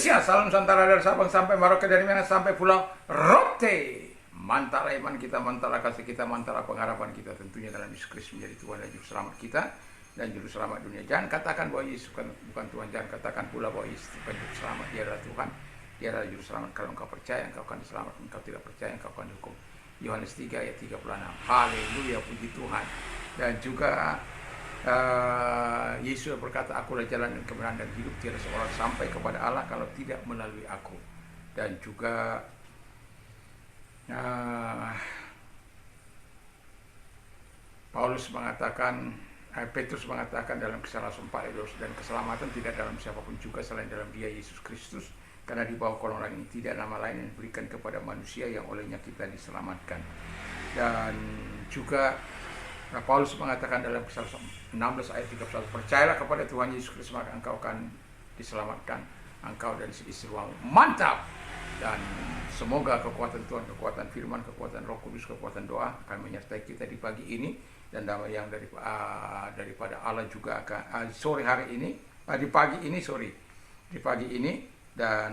Indonesia, salam Nusantara dari Sabang sampai Merauke, dari Medan sampai Pulau Rote. Mantara iman kita, mantara kasih kita, mantara pengharapan kita tentunya dalam Yesus Kristus menjadi Tuhan dan Juru Selamat kita dan Juru Selamat dunia. Jangan katakan bahwa Yesus bukan Tuhan, jangan katakan pula bahwa Yesus bukan Juru Selamat. Dia adalah Tuhan, Dia adalah Juru Selamat. Kalau engkau percaya, engkau akan diselamatkan. Engkau tidak percaya, engkau akan dihukum. Yohanes 3 ayat 36. Haleluya, puji Tuhan. Dan juga Yesus berkata, akulah jalan dan kebenaran dan hidup, tiada seorang sampai kepada Allah kalau tidak melalui aku. Dan juga Petrus mengatakan dalam Kisah Rasul 4 ayat 12, dan keselamatan tidak dalam siapapun juga selain dalam Dia Yesus Kristus, karena di bawah kolong ini tidak nama lain yang diberikan kepada manusia yang olehnya kita diselamatkan. Dan juga Paulus mengatakan dalam Kisah 16 ayat 31, percayalah kepada Tuhan Yesus Kristus maka engkau akan diselamatkan, engkau dan istrimu. Mantap! Dan semoga kekuatan Tuhan, kekuatan firman, kekuatan Roh Kudus, kekuatan doa akan menyertai kita di pagi ini, dan damai yang daripada Allah juga akan sore hari ini, di pagi ini, dan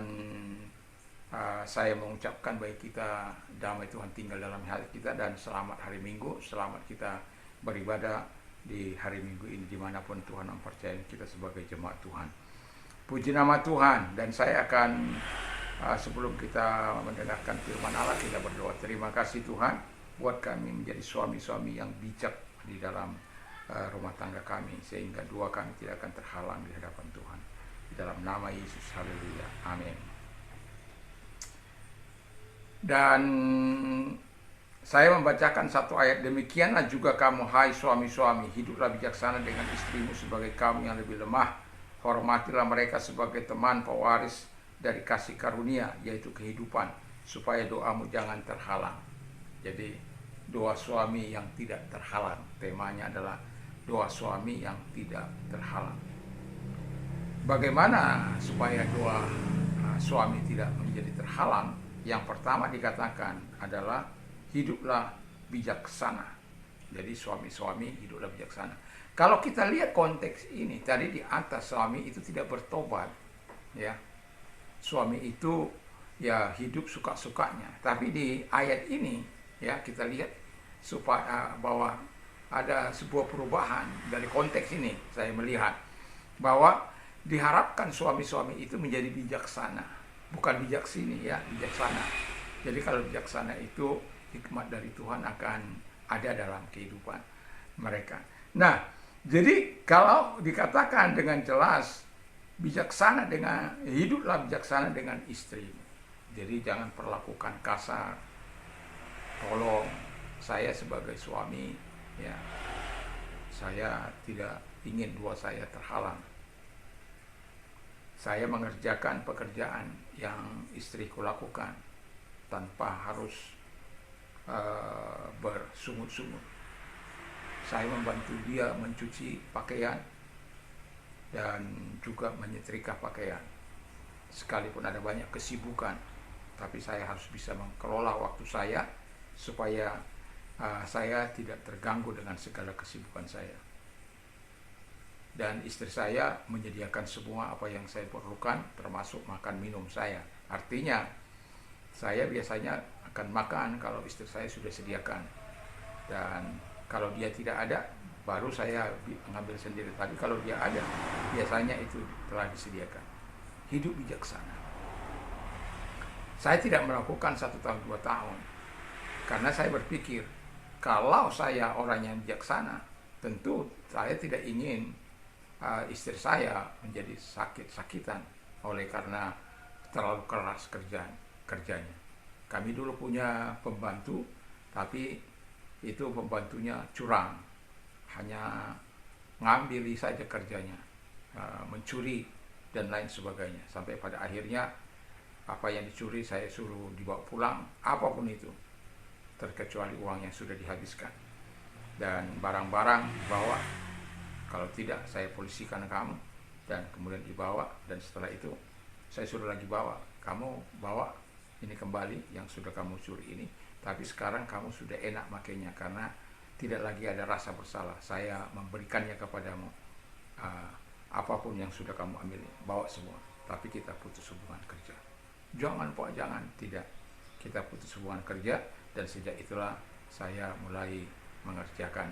saya mengucapkan bagi kita damai Tuhan tinggal dalam hati kita, dan selamat hari Minggu, selamat kita beribadah di hari Minggu ini dimanapun Tuhan mempercayai kita sebagai jemaat Tuhan. Puji nama Tuhan. Dan saya akan sebelum kita mendengarkan firman Allah, kita berdoa. Terima kasih Tuhan buat kami menjadi suami-suami yang bijak di dalam rumah tangga kami, sehingga doa kami tidak akan terhalang di hadapan Tuhan. Di dalam nama Yesus, haleluya, amin. Dan saya membacakan satu ayat, demikianlah juga kamu hai suami-suami, hiduplah bijaksana dengan istrimu sebagai kaum yang lebih lemah, hormatilah mereka sebagai teman pewaris dari kasih karunia, yaitu kehidupan, supaya doamu jangan terhalang. Jadi doa suami yang tidak terhalang, temanya adalah doa suami yang tidak terhalang. Bagaimana supaya doa suami tidak menjadi terhalang? Yang pertama dikatakan adalah hiduplah bijaksana. Jadi suami-suami hiduplah bijaksana. Kalau kita lihat konteks ini, tadi di atas suami itu tidak bertobat, ya. Suami itu ya hidup suka-sukanya. Tapi di ayat ini ya kita lihat supaya bahwa ada sebuah perubahan dari konteks ini. Saya melihat bahwa diharapkan suami-suami itu menjadi bijaksana, bukan bijaksini ya, bijaksana. Jadi kalau bijaksana itu hikmat dari Tuhan akan ada dalam kehidupan mereka. Nah, jadi kalau dikatakan dengan jelas bijaksana dengan hiduplah bijaksana dengan istri. Jadi jangan perlakukan kasar. Tolong, saya sebagai suami ya, saya tidak ingin doa saya terhalang. Saya mengerjakan pekerjaan yang istriku lakukan tanpa harus bersungut-sungut. Saya membantu dia mencuci pakaian dan juga menyetrika pakaian. Sekalipun ada banyak kesibukan, tapi saya harus bisa mengelola waktu saya supaya saya tidak terganggu dengan segala kesibukan saya. Dan istri saya menyediakan semua apa yang saya perlukan, termasuk makan minum saya. Artinya saya biasanya akan makan kalau istri saya sudah sediakan, dan kalau dia tidak ada baru saya mengambil sendiri. Tapi kalau dia ada, biasanya itu telah disediakan. Hidup bijaksana. Saya tidak melakukan 1 tahun 2 tahun, karena saya berpikir kalau saya orang yang bijaksana, tentu saya tidak ingin istri saya menjadi sakit-sakitan oleh karena terlalu keras kerjanya. Kami dulu punya pembantu, tapi itu pembantunya curang, hanya ngambil saja kerjanya, mencuri dan lain sebagainya. Sampai pada akhirnya apa yang dicuri saya suruh dibawa pulang, apapun itu, terkecuali uang yang sudah dihabiskan. Dan barang-barang dibawa, kalau tidak saya polisikan kamu, dan kemudian dibawa. Dan setelah itu saya suruh lagi bawa, kamu bawa ini kembali yang sudah kamu curi ini, tapi sekarang kamu sudah enak makainya karena tidak lagi ada rasa bersalah. Saya memberikannya kepadamu, apapun yang sudah kamu ambil, bawa semua. tapi kita putus hubungan kerja. Jangan Pak, jangan, tidak. Kita putus hubungan kerja, dan sejak itulah saya mulai mengerjakan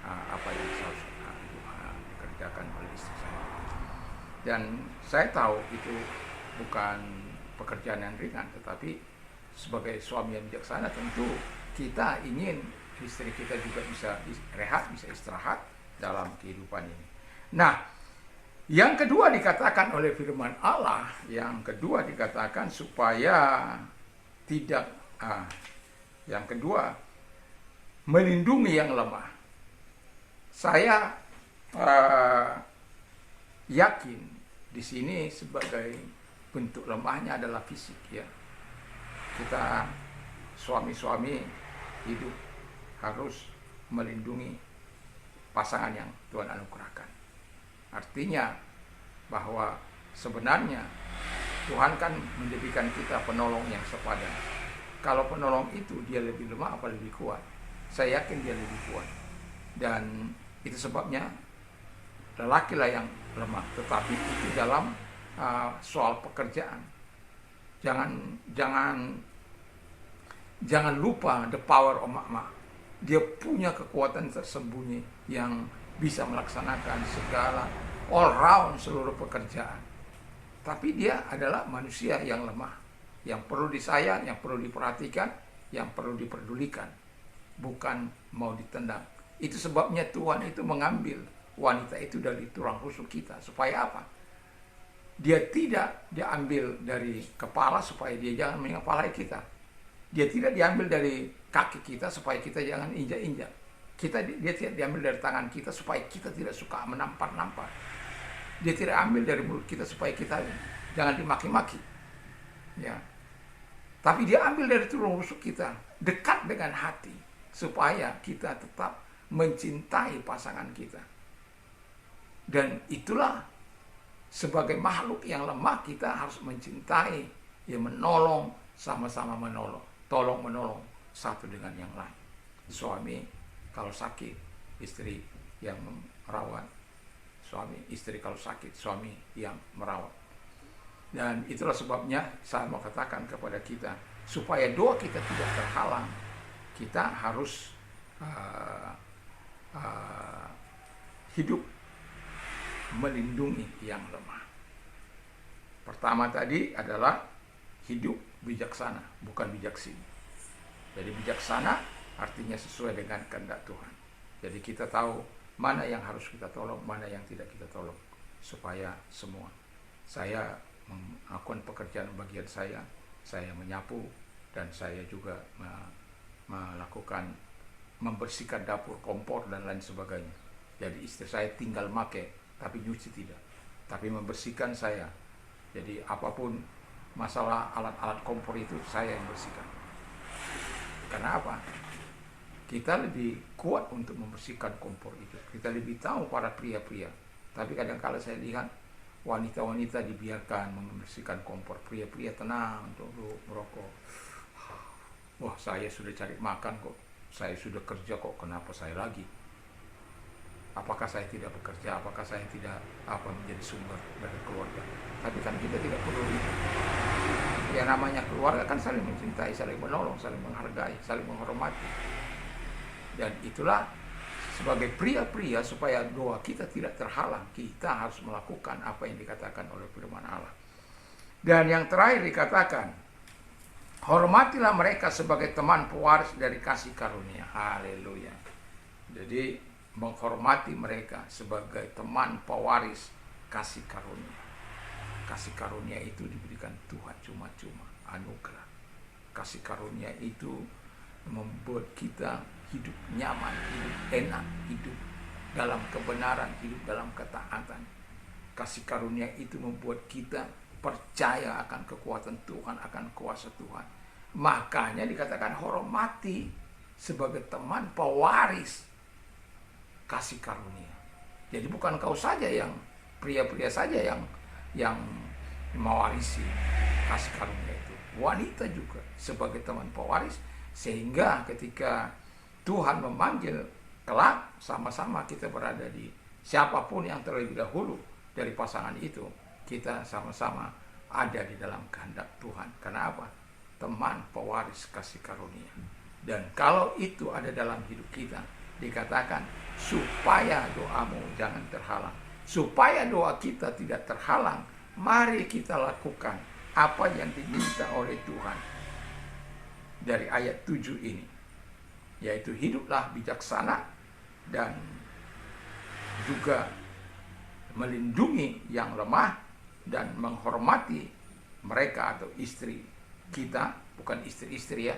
apa yang harus dikerjakan oleh istri saya. Dan saya tahu itu bukan pekerjaan yang ringan, tetapi sebagai suami yang bijaksana tentu kita ingin istri kita juga bisa rehat, bisa istirahat dalam kehidupan ini. Nah, yang kedua dikatakan oleh firman Allah, yang kedua dikatakan supaya tidak, yang kedua melindungi yang lemah. Saya yakin di sini sebagai bentuk lemahnya adalah fisik, ya. Kita suami-suami hidup harus melindungi pasangan yang Tuhan anugerahkan. Artinya bahwa sebenarnya Tuhan kan menjadikan kita penolong yang sepadan. Kalau penolong itu dia lebih lemah apa lebih kuat? Saya yakin dia lebih kuat. Dan itu sebabnya lelakilah yang lemah. Tetapi itu dalam soal pekerjaan. Jangan lupa the power of mama. Dia punya kekuatan tersembunyi yang bisa melaksanakan segala all round seluruh pekerjaan. Tapi dia adalah manusia yang lemah, yang perlu disayang, yang perlu diperhatikan, yang perlu diperdulikan, bukan mau ditendang. Itu sebabnya Tuhan itu mengambil wanita itu dari tulang rusuk kita. Supaya apa? Dia tidak diambil dari kepala supaya dia jangan mengepalai kita. Dia tidak diambil dari kaki kita supaya kita jangan injak-injak. Dia tidak diambil dari tangan kita supaya kita tidak suka menampar-nampar. Dia tidak ambil dari mulut kita supaya kita jangan dimaki-maki. Ya. Tapi dia ambil dari tulang rusuk kita, dekat dengan hati, supaya kita tetap mencintai pasangan kita. Dan itulah sebagai makhluk yang lemah kita harus mencintai, ya, menolong, sama-sama menolong, tolong menolong satu dengan yang lain. Suami kalau sakit, istri yang merawat. Suami, istri kalau sakit, suami yang merawat. Dan itulah sebabnya saya mau katakan kepada kita, supaya doa kita tidak terhalang, kita harus hidup melindungi yang lemah. Pertama tadi adalah hidup bijaksana, bukan bijaksini. Jadi bijaksana artinya sesuai dengan kehendak Tuhan. Jadi kita tahu mana yang harus kita tolong, mana yang tidak kita tolong, supaya semua. Saya melakukan pekerjaan bagian saya menyapu, dan saya juga melakukan membersihkan dapur, kompor, dan lain sebagainya. Jadi istri saya tinggal make, tapi nyuci tidak. Tapi membersihkan saya. Jadi apapun masalah alat-alat kompor itu saya yang bersihkan. Karena apa? Kita lebih kuat untuk membersihkan kompor itu. Kita lebih tahu para pria-pria. Tapi kadang-kala saya lihat wanita-wanita dibiarkan membersihkan kompor. Pria-pria tenang untuk merokok. Wah, saya sudah cari makan kok. Saya sudah kerja kok, kenapa saya lagi? Apakah saya tidak bekerja? Apakah saya tidak menjadi sumber dari keluarga? Tapi kan kita tidak perlu itu. Yang namanya keluarga kan saling mencintai, saling menolong, saling menghargai, saling menghormati. Dan itulah sebagai pria-pria, supaya doa kita tidak terhalang, kita harus melakukan apa yang dikatakan oleh firman Allah. Dan yang terakhir dikatakan, hormatilah mereka sebagai teman pewaris dari kasih karunia. Haleluya. Jadi menghormati mereka sebagai teman pewaris kasih karunia. Kasih karunia itu diberikan Tuhan cuma-cuma, anugerah. Kasih karunia itu membuat kita hidup nyaman, hidup enak, hidup dalam kebenaran, hidup dalam ketaatan. Kasih karunia itu membuat kita percaya akan kekuatan Tuhan, akan kuasa Tuhan. Makanya dikatakan hormati sebagai teman pewaris kasih karunia. Jadi bukan kau saja yang pria-pria saja yang mewarisi kasih karunia itu. Wanita juga sebagai teman pewaris, sehingga ketika Tuhan memanggil kelak, sama-sama kita berada di siapapun yang terlebih dahulu dari pasangan itu, kita sama-sama ada di dalam kehendak Tuhan. Karena apa? Teman pewaris kasih karunia. Dan kalau itu ada dalam hidup kita, dikatakan supaya doamu jangan terhalang. Supaya doa kita tidak terhalang, mari kita lakukan apa yang diminta oleh Tuhan dari ayat 7 ini, yaitu hiduplah bijaksana dan juga melindungi yang lemah dan menghormati mereka atau istri kita, bukan istri-istri ya.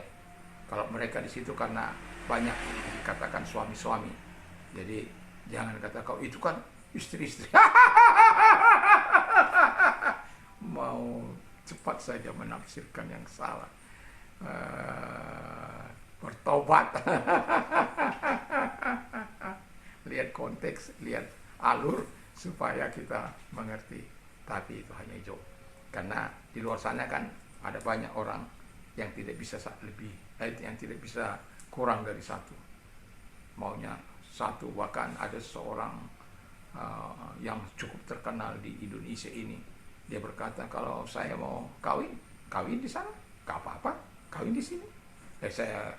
Kalau mereka di situ karena banyak dikatakan suami-suami. Jadi jangan kata kau itu kan istri-istri. Mau cepat saja menafsirkan yang salah. Bertobat. Lihat konteks, lihat alur supaya kita mengerti. Tapi itu hanya joke. Karena di luar sana kan ada banyak orang yang tidak bisa lebih, yang tidak bisa kurang dari satu. Maunya satu, bahkan ada seorang yang cukup terkenal di Indonesia ini. Dia berkata, kalau saya mau kawin di sana, nggak apa-apa, kawin di sini. Saya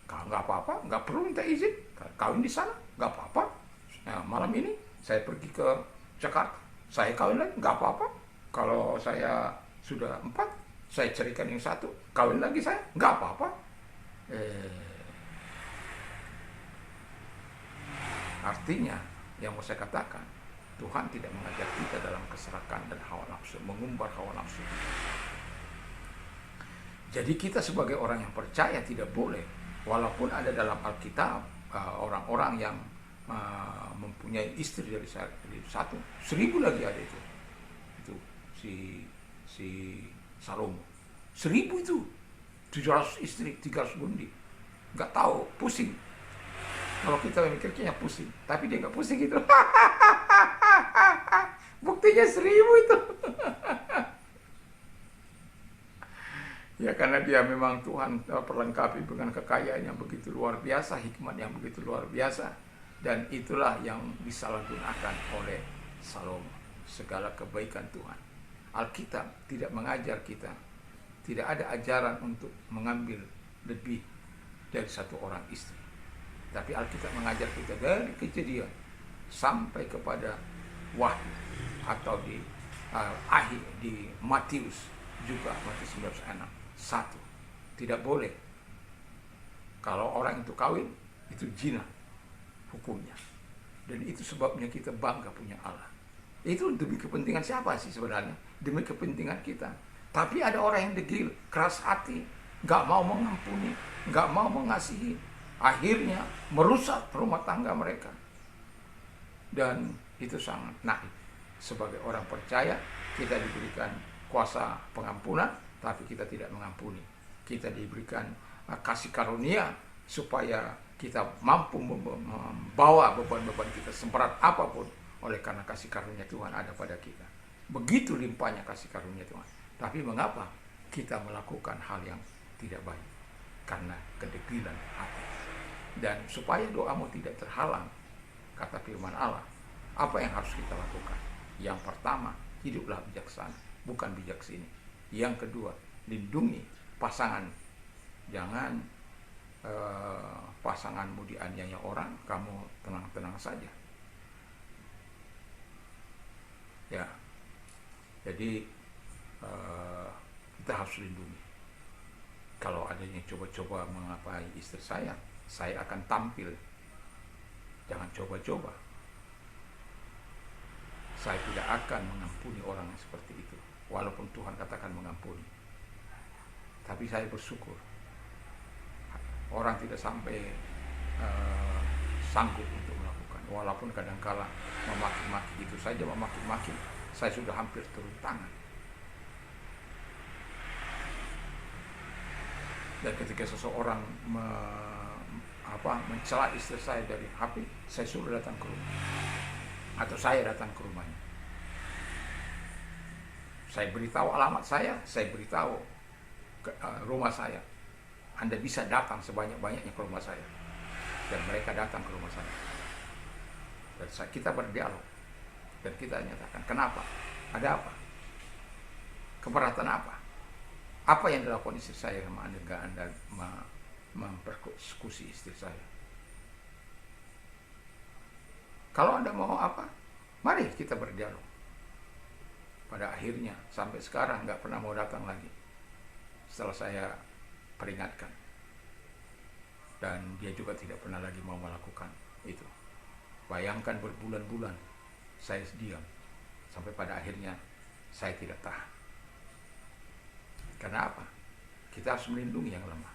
nggak apa-apa, nggak perlu minta izin, kawin di sana, nggak apa-apa. Nah, malam ini saya pergi ke Jakarta, saya kawin lagi, nggak apa-apa. Kalau saya sudah 4, saya ceraikan yang 1, kawin lagi saya, nggak apa-apa. Artinya, yang mau saya katakan, Tuhan tidak mengajar kita dalam keserakan dan hawa nafsu, mengumbar hawa nafsu. Jadi kita sebagai orang yang percaya tidak boleh, walaupun ada dalam Alkitab orang-orang yang mempunyai istri dari 1, 1000 lagi ada itu si Salomo, 1000 itu 700 istri, 300 gundi, nggak tahu, pusing. Kalau kita mikirnya pusing, tapi dia nggak pusing itu. Buktinya 1000 itu. Ya karena dia memang Tuhan perlengkapi dengan kekayaan yang begitu luar biasa, hikmat yang begitu luar biasa. Dan itulah yang disalahgunakan oleh Salomo, segala kebaikan Tuhan. Alkitab tidak mengajar kita, tidak ada ajaran untuk mengambil lebih dari 1 orang istri. Tapi Alkitab mengajar kita dari Kejadian sampai kepada Wahyu, atau di akhir di Matius juga, Matius 19:6. 1, tidak boleh kalau orang itu kawin, itu zina hukumnya. Dan itu sebabnya kita bangga punya Allah. Itu demi kepentingan siapa sih sebenarnya? Demi kepentingan kita. Tapi ada orang yang degil, keras hati, nggak mau mengampuni, nggak mau mengasihi. Akhirnya merusak rumah tangga mereka. Dan itu sangat naif. Sebagai orang percaya, kita diberikan kuasa pengampunan, tapi kita tidak mengampuni. Kita diberikan kasih karunia supaya kita mampu membawa beban-beban kita seberat apapun, oleh karena kasih karunia Tuhan ada pada kita. Begitu limpahnya kasih karunia Tuhan. Tapi mengapa kita melakukan hal yang tidak baik? Karena kedegilan hati. Dan supaya doamu tidak terhalang, kata firman Allah, apa yang harus kita lakukan? Yang pertama, hiduplah bijaksana, bukan bijak sini. Yang kedua, lindungi pasangan. Jangan pasanganmu dianiaya orang, kamu tenang-tenang saja. Ya, jadi kita harus lindungi. Kalau ada yang coba-coba mengapai istri saya akan tampil. Jangan coba-coba. Saya tidak akan mengampuni orang yang seperti itu, walaupun Tuhan katakan mengampuni. Tapi saya bersyukur orang tidak sampai sanggup untuk melakukan. Walaupun kadangkala memaki-maki, itu saja memaki-maki, saya sudah hampir turun tangan. Dan ketika seseorang mencela istri saya dari HP, saya suruh datang ke rumah, atau saya datang ke rumahnya. Saya beritahu alamat saya beritahu ke rumah saya. Anda bisa datang sebanyak-banyaknya ke rumah saya. Dan mereka datang ke rumah saya. Dan kita berdialog. Dan kita nyatakan, kenapa? Ada apa? Keberatan apa? Apa yang dilakukan istri saya sama Anda mempersekusi istri saya? Kalau Anda mau apa? Mari kita berdialog. Pada akhirnya sampai sekarang nggak pernah mau datang lagi setelah saya peringatkan. Dan dia juga tidak pernah lagi mau melakukan itu. Bayangkan berbulan-bulan saya diam, sampai pada akhirnya saya tidak tahan. Karena apa? Kita harus melindungi yang lemah.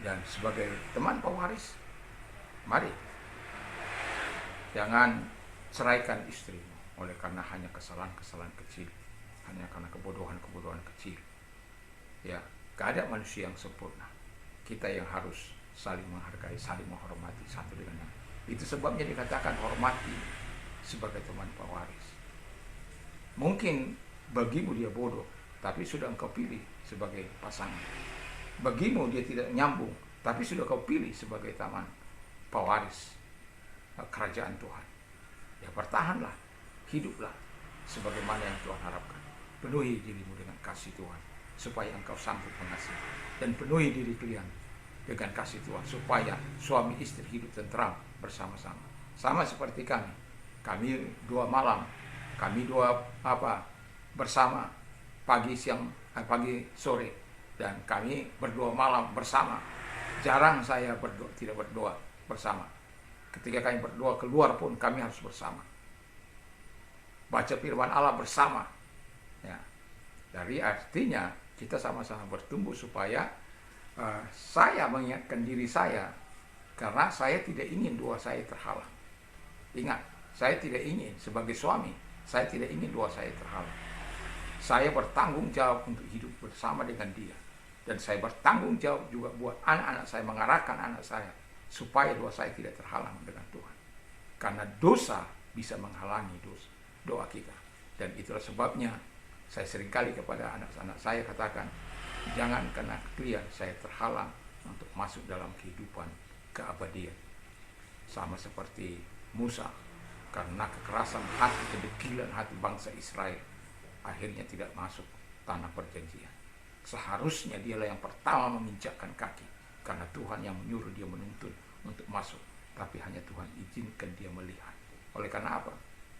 Dan sebagai teman pewaris, mari jangan ceraikan istrimu oleh karena hanya kesalahan-kesalahan kecil, hanya karena kebodohan-kebodohan kecil. Ya, gak ada manusia yang sempurna. Kita yang harus saling menghargai, saling menghormati satu dengan yang lain. Itu sebabnya dikatakan hormati sebagai teman pewaris. Mungkin bagimu dia bodoh, tapi sudah engkau pilih sebagai pasangan. Bagimu dia tidak nyambung, tapi sudah kau pilih sebagai teman pewaris kerajaan Tuhan. Ya, bertahanlah, hiduplah sebagaimana yang Tuhan harapkan. Penuhi dirimu dengan kasih Tuhan supaya engkau sanggup mengasihi, dan penuhi diri kalian dengan kasih Tuhan supaya suami istri hidup tentram bersama-sama. Sama seperti kami. Kami 2 malam, kami 2 bersama pagi, siang, pagi, sore, dan kami berdoa malam bersama. Jarang saya tidak berdoa bersama. Ketika kami berdoa keluar pun kami harus bersama. Baca firman Allah bersama. Ya. Dari artinya kita sama-sama bertumbuh supaya saya mengingatkan diri saya, karena saya tidak ingin doa saya terhalang. Ingat, saya tidak ingin sebagai suami, saya tidak ingin doa saya terhalang. Saya bertanggung jawab untuk hidup bersama dengan dia. Dan saya bertanggung jawab juga buat anak-anak saya, mengarahkan anak saya supaya doa saya tidak terhalang dengan Tuhan. Karena dosa bisa menghalangi doa kita. Dan itulah sebabnya saya seringkali kepada anak-anak saya katakan, jangan karena kalian saya terhalang untuk masuk dalam kehidupan keabadian. Sama seperti Musa, karena kekerasan hati, kedegilan hati bangsa Israel, akhirnya tidak masuk tanah perjanjian. Seharusnya dialah yang pertama menginjakkan kaki, karena Tuhan yang menyuruh dia menuntun untuk masuk, tapi hanya Tuhan izinkan dia melihat. Oleh karena apa?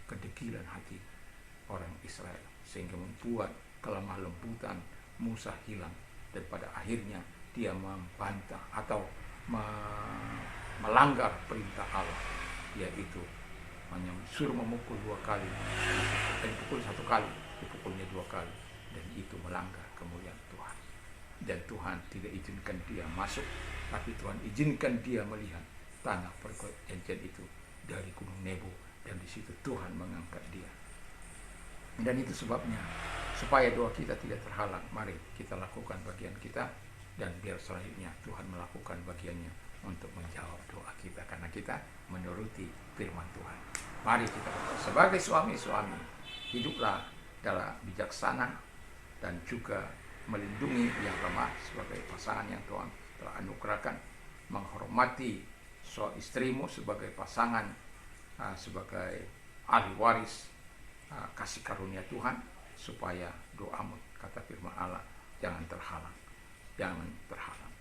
Kedegilan hati orang Israel, sehingga membuat kelemah lembutan Musa hilang, dan pada akhirnya dia membantah atau melanggar perintah Allah, yaitu hanya disuruh memukul 2 kali, dan dipukul 1 kali, dipukulnya 2 kali, dan itu melanggar kemuliaan Tuhan. Dan Tuhan tidak izinkan dia masuk, tapi Tuhan izinkan dia melihat tanah perjanjian itu dari Gunung Nebo, dan di situ Tuhan mengangkat dia. Dan itu sebabnya supaya doa kita tidak terhalang, mari kita lakukan bagian kita, dan biar selanjutnya Tuhan melakukan bagiannya untuk menjawab doa kita, karena kita menuruti firman Tuhan. Mari kita sebagai suami-suami hiduplah dalam bijaksana dan juga melindungi yang lemah sebagai pasangan yang Tuhan telah anugerahkan, menghormati istrimu sebagai pasangan, sebagai ahli waris kasih karunia Tuhan, supaya doamu, kata firman Allah, jangan terhalang. Jangan terhalang.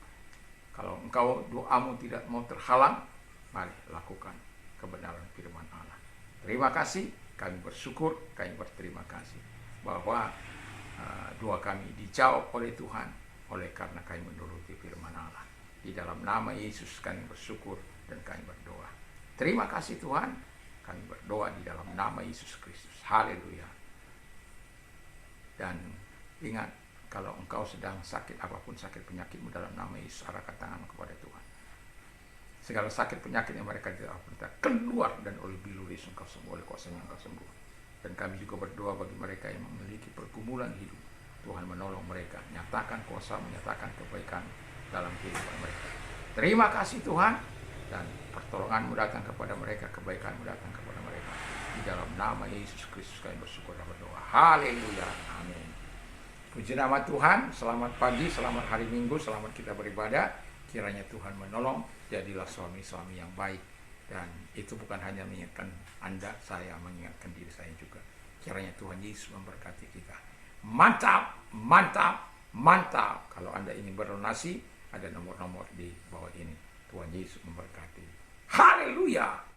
Kalau engkau doamu tidak mau terhalang, mari lakukan kebenaran firman Allah. Terima kasih, kami bersyukur, kami berterima kasih bahwa doa kami dijawab oleh Tuhan, oleh karena kami menuruti firman Allah. Di dalam nama Yesus kami bersyukur dan kami berdoa. Terima kasih Tuhan, kami berdoa di dalam nama Yesus Kristus. Haleluya. Dan ingat, kalau engkau sedang sakit apapun, sakit penyakitmu, dalam nama Yesus arahkan tanganmu kepada Tuhan. Segala sakit penyakit yang mereka tidak perintah keluar, dan oleh bilur Yesus engkau sembuh, oleh kuasanya engkau sembuh. Dan kami juga berdoa bagi mereka yang memiliki pergumulan hidup, Tuhan menolong mereka, nyatakan kuasa, menyatakan kebaikan dalam kehidupan mereka. Terima kasih Tuhan, dan pertolonganmu datang kepada mereka, kebaikanmu datang kepada mereka. Di dalam nama Yesus Kristus kami bersyukur dan berdoa. Haleluya. Amin. Puji nama Tuhan. Selamat pagi, selamat hari Minggu, selamat kita beribadah. Kiranya Tuhan menolong, jadilah suami-suami yang baik. Dan itu bukan hanya mengingatkan Anda, saya mengingatkan diri saya juga. Kiranya Tuhan Yesus memberkati kita. Mantap, mantap, mantap. Kalau Anda ingin berdonasi, ada nomor-nomor di bawah ini. Tuhan Yesus memberkati. Haleluya.